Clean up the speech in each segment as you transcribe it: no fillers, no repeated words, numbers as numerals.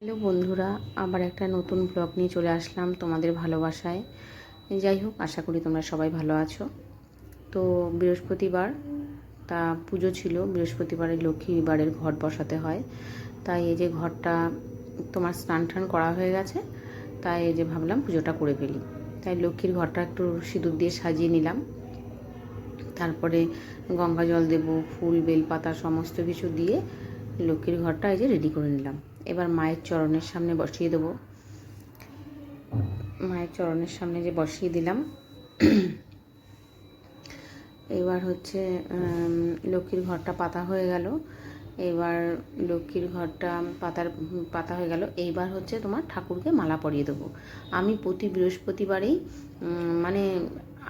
Hello বন্ধুরা, আবার একটা নতুন ব্লগ নিয়ে চলে আসলাম তোমাদের ভালোবাসায়। যাই হোক, আশা করি তোমরা সবাই ভালো আছো। তো বৃহস্পতিবার, তা পুজো ছিল। বৃহস্পতিবারে লক্ষ্মীবারের ঘট বসাতে হয়, তাই এই যে ঘরটা তোমার স্নান টান করা হয়ে গেছে, তাই এই যে ভাবলাম পুজোটা করে ফেলি। তাই লক্ষ্মীর ঘরটা একটু সিঁদুর দিয়ে সাজিয়ে নিলাম। তারপরে গঙ্গা জল দেবো, ফুল বেলপাতা সমস্ত কিছু দিয়ে লক্ষ্মীর ঘরটা এই যে রেডি করে নিলাম। এবার মায়ের চরণের সামনে বসিয়ে দেবো। মায়ের চরণের সামনে যে বসিয়ে দিলাম। এবার হচ্ছে লক্ষ্মীর ঘরটা পাতা হয়ে গেল। এবার লক্ষ্মীর ঘরটা পাতা হয়ে গেল। এইবার হচ্ছে তোমার ঠাকুরকে মালা পরিয়ে দেবো। আমি প্রতি বৃহস্পতিবারেই মানে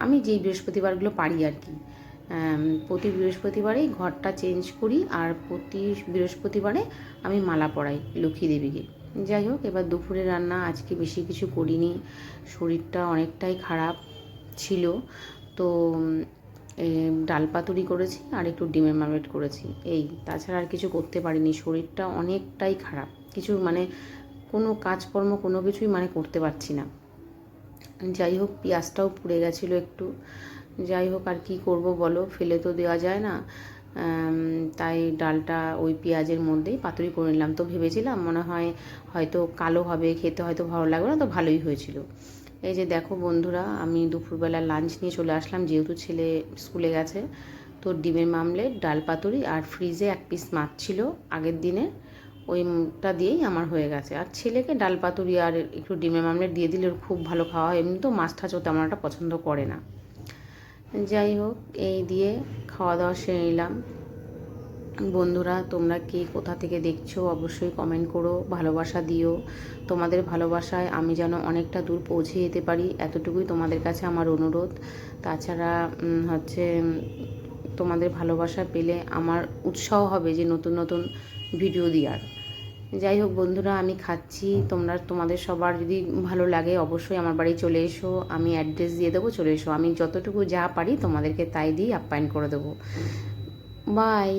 আমি যেই বৃহস্পতিবারগুলো পারি আর কি, প্রতি বৃহস্পতিবারেই ঘরটা চেঞ্জ করি, আর প্রতি বৃহস্পতিবারে আমি মালা পরাই লক্ষ্মী দেবীকে। যাই হোক, এবার দুপুরে রান্না আজকে বেশি কিছু করিনি, শরীরটা অনেকটাই খারাপ ছিল। তো ডাল পাতুরি করেছি আর একটু ডিমের মামলেট করেছি, এই তাছাড়া আর কিছু করতে পারিনি। শরীরটা অনেকটাই খারাপ, কিছু মানে কোনো কাজকর্ম কোনো কিছুই মানে করতে পারছি না। যাই হোক, পেঁয়াজটাও পুড়ে গেছিলো একটু। যাই হোক, আর কি করব বলো, ফেলে তো দেওয়া যায় না। তাই ডালটা ওই পেঁয়াজের মধ্যেই পাতুরি করে নিলাম। তো ভেবেছিলাম মনে হয় হয়তো কালো হবে, খেতে হয়তো ভালো লাগবে না, তো ভালোই হয়েছিল। এই যে দেখো বন্ধুরা, আমি দুপুরবেলা লাঞ্চ নিয়ে চলে আসলাম, যেহেতু ছেলে স্কুলে গেছে। তো ডিমের মামলেট, ডাল পাতুরি আর ফ্রিজে এক পিস মাছ ছিল আগের দিনে, ওইটা দিয়েই আমার হয়ে গেছে। আর ছেলেকে ডাল পাতুরি আর একটু ডিমের মামলেট দিয়ে দিলে ওর খুব ভালো খাওয়া হয়। এমনি তো মাছ টাছও তেমন একটা পছন্দ করে না। যাই হোক, এই দিয়ে খাওয়া দাওয়া সেরে নিলাম। বন্ধুরা, তোমরা কে কোথা থেকে দেখছো অবশ্যই কমেন্ট করো, ভালোবাসা দিও। তোমাদের ভালোবাসায় আমি যেন অনেকটা দূর পৌঁছে যেতে পারি, এতটুকুই তোমাদের কাছে আমার অনুরোধ। তাছাড়া হচ্ছে তোমাদের ভালোবাসা পেলে আমার উৎসাহ হবে যে নতুন নতুন ভিডিও দেওয়ার। যাই হোক বন্ধুরা, আমি খাচ্ছি। তোমাদের সবার যদি ভালো লাগে অবশ্যই আমার বাড়ি চলে এসো, আমি অ্যাড্রেস দিয়ে দেবো, চলে এসো। আমি যতটুকু যা পারি তোমাদেরকে তাই দিয়ে আপ্যায়ন করে দেবো। বাই।